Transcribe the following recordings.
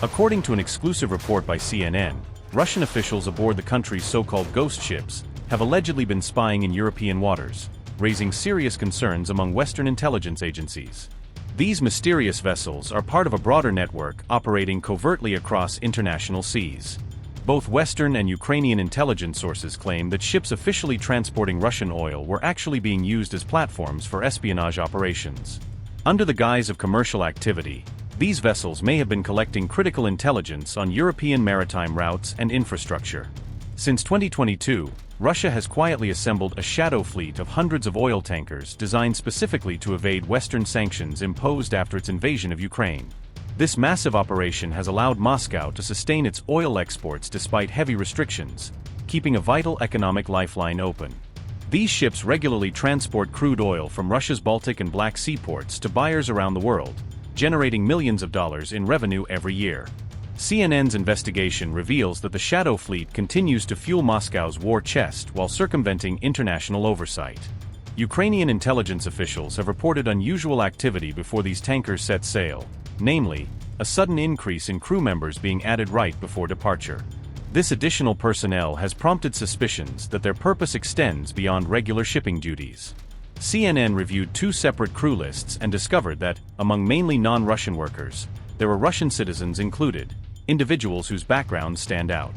According to an exclusive report by CNN, Russian officials aboard the country's so-called ghost ships have allegedly been spying in European waters, raising serious concerns among Western intelligence agencies. These mysterious vessels are part of a broader network operating covertly across international seas. Both Western and Ukrainian intelligence sources claim that ships officially transporting Russian oil were actually being used as platforms for espionage operations. Under the guise of commercial activity, these vessels may have been collecting critical intelligence on European maritime routes and infrastructure. Since 2022, Russia has quietly assembled a shadow fleet of hundreds of oil tankers designed specifically to evade Western sanctions imposed after its invasion of Ukraine. This massive operation has allowed Moscow to sustain its oil exports despite heavy restrictions, keeping a vital economic lifeline open. These ships regularly transport crude oil from Russia's Baltic and Black Sea ports to buyers around the world, generating millions of dollars in revenue every year. CNN's investigation reveals that the shadow fleet continues to fuel Moscow's war chest while circumventing international oversight. Ukrainian intelligence officials have reported unusual activity before these tankers set sail, namely, a sudden increase in crew members being added right before departure. This additional personnel has prompted suspicions that their purpose extends beyond regular shipping duties. CNN reviewed 2 separate crew lists and discovered that, among mainly non-Russian workers, there were Russian citizens included, individuals whose backgrounds stand out.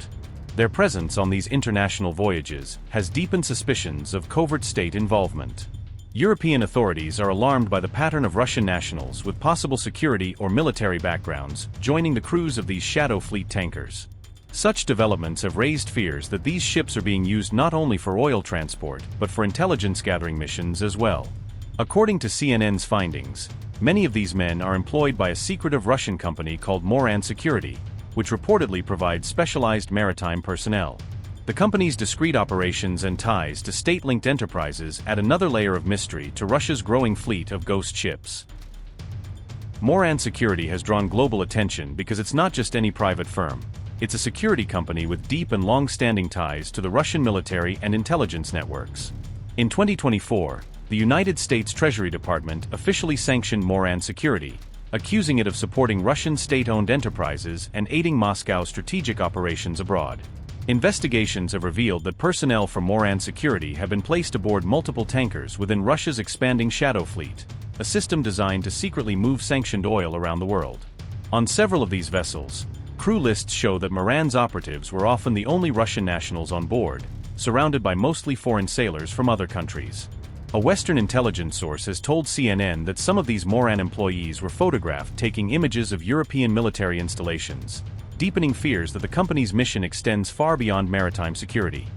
Their presence on these international voyages has deepened suspicions of covert state involvement. European authorities are alarmed by the pattern of Russian nationals with possible security or military backgrounds joining the crews of these shadow fleet tankers. Such developments have raised fears that these ships are being used not only for oil transport but for intelligence gathering missions as well. According to CNN's findings, many of these men are employed by a secretive Russian company called Moran Security, which reportedly provides specialized maritime personnel. The company's discreet operations and ties to state-linked enterprises add another layer of mystery to Russia's growing fleet of ghost ships. Moran Security has drawn global attention because it's not just any private firm. It's a security company with deep and long-standing ties to the Russian military and intelligence networks. In 2024, the United States Treasury Department officially sanctioned Moran Security, accusing it of supporting Russian state-owned enterprises and aiding Moscow's strategic operations abroad. Investigations have revealed that personnel from Moran Security have been placed aboard multiple tankers within Russia's expanding shadow fleet, a system designed to secretly move sanctioned oil around the world. On several of these vessels, crew lists show that Moran's operatives were often the only Russian nationals on board, surrounded by mostly foreign sailors from other countries. A Western intelligence source has told CNN that some of these Moran employees were photographed taking images of European military installations, deepening fears that the company's mission extends far beyond maritime security.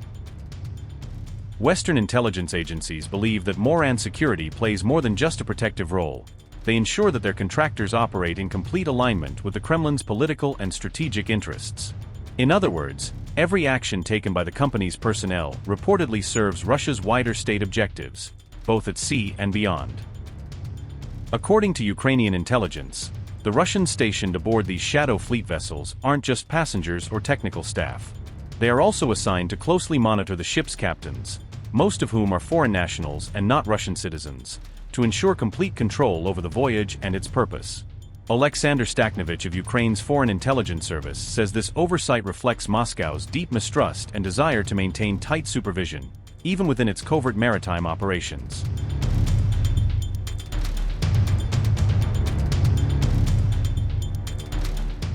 Western intelligence agencies believe that Moran Security plays more than just a protective role. They ensure that their contractors operate in complete alignment with the Kremlin's political and strategic interests. In other words, every action taken by the company's personnel reportedly serves Russia's wider state objectives, both at sea and beyond. According to Ukrainian intelligence, the Russians stationed aboard these shadow fleet vessels aren't just passengers or technical staff. They are also assigned to closely monitor the ship's captains, most of whom are foreign nationals and not Russian citizens, to ensure complete control over the voyage and its purpose. Oleksandr Stakhnevich of Ukraine's Foreign Intelligence Service says this oversight reflects Moscow's deep mistrust and desire to maintain tight supervision, even within its covert maritime operations.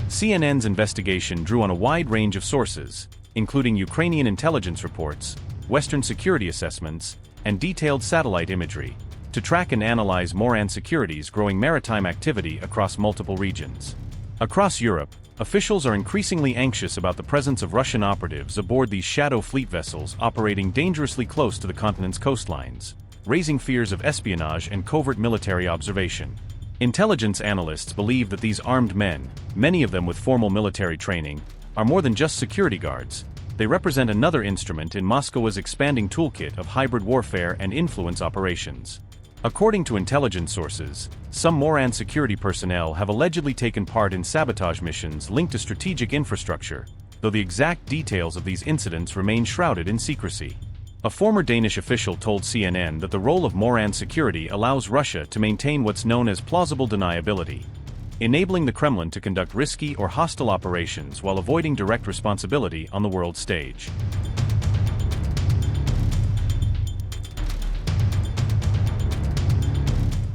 CNN's investigation drew on a wide range of sources, including Ukrainian intelligence reports, Western security assessments, and detailed satellite imagery, to track and analyze Moran Security's growing maritime activity across multiple regions. Across Europe, officials are increasingly anxious about the presence of Russian operatives aboard these shadow fleet vessels operating dangerously close to the continent's coastlines, raising fears of espionage and covert military observation. Intelligence analysts believe that these armed men, many of them with formal military training, are more than just security guards. They represent another instrument in Moscow's expanding toolkit of hybrid warfare and influence operations. According to intelligence sources, some Moran security personnel have allegedly taken part in sabotage missions linked to strategic infrastructure, though the exact details of these incidents remain shrouded in secrecy. A former Danish official told CNN that the role of Moran Security allows Russia to maintain what's known as plausible deniability. enabling the Kremlin to conduct risky or hostile operations while avoiding direct responsibility on the world stage.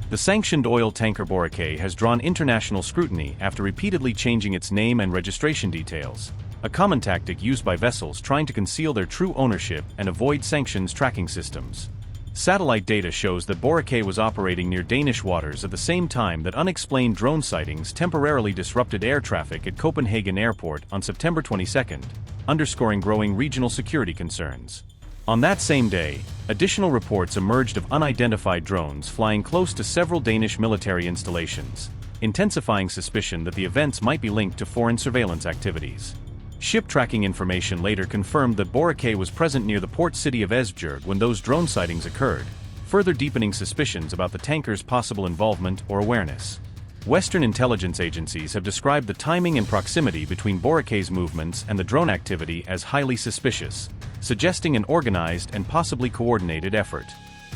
The sanctioned oil tanker Boray has drawn international scrutiny after repeatedly changing its name and registration details, a common tactic used by vessels trying to conceal their true ownership and avoid sanctions tracking systems. Satellite data shows that Boray was operating near Danish waters at the same time that unexplained drone sightings temporarily disrupted air traffic at Copenhagen Airport on September 22, underscoring growing regional security concerns. On that same day, additional reports emerged of unidentified drones flying close to several Danish military installations, intensifying suspicion that the events might be linked to foreign surveillance activities. Ship tracking information later confirmed that Boray was present near the port city of Esbjerg when those drone sightings occurred, further deepening suspicions about the tanker's possible involvement or awareness. Western intelligence agencies have described the timing and proximity between Boray's movements and the drone activity as highly suspicious, suggesting an organized and possibly coordinated effort.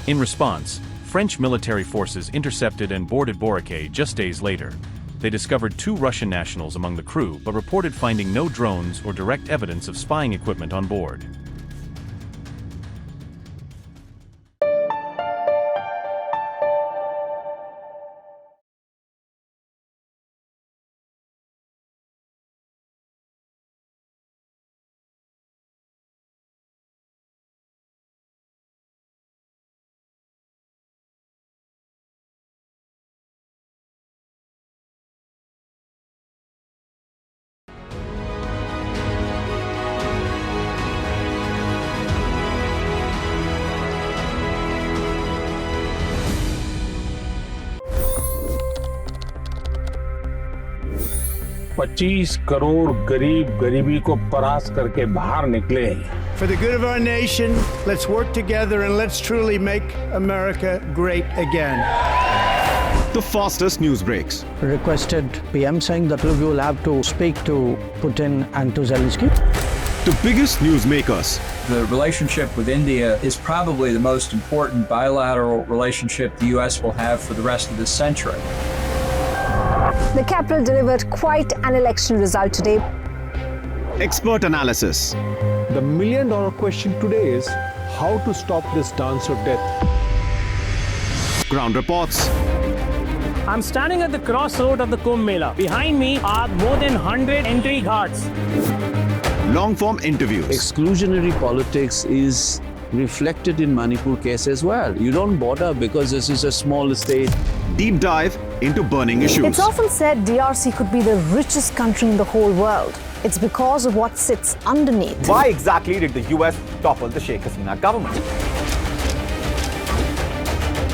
In response, French military forces intercepted and boarded Boray just days later. They discovered 2 Russian nationals among the crew but reported finding no drones or direct evidence of spying equipment on board. $25 crore गरीब गरीबी को परास्त करके बाहर निकले। For the good of our nation, let's work together and let's truly make America great again. The fastest news breaks. Requested PM saying that we will have to speak to Putin and to Zelensky. The biggest news makers. The relationship with India is probably the most important bilateral relationship the U.S. will have for the rest of this century. The capital delivered quite an election result today. Expert analysis. The million-dollar question today is how to stop this dance of death. Ground reports. I'm standing at the crossroad of the Kumbh Mela. Behind me are more than 100 entry ghats. Long-form interviews. Exclusionary politics is reflected in Manipur case as well. You don't bother because this is a small state. Deep dive into burning issues. It's often said DRC could be the richest country in the whole world. It's because of what sits underneath. Why exactly did the US topple the Sheikh Hasina government?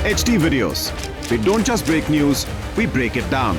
HD videos. We don't just break news, we break it down.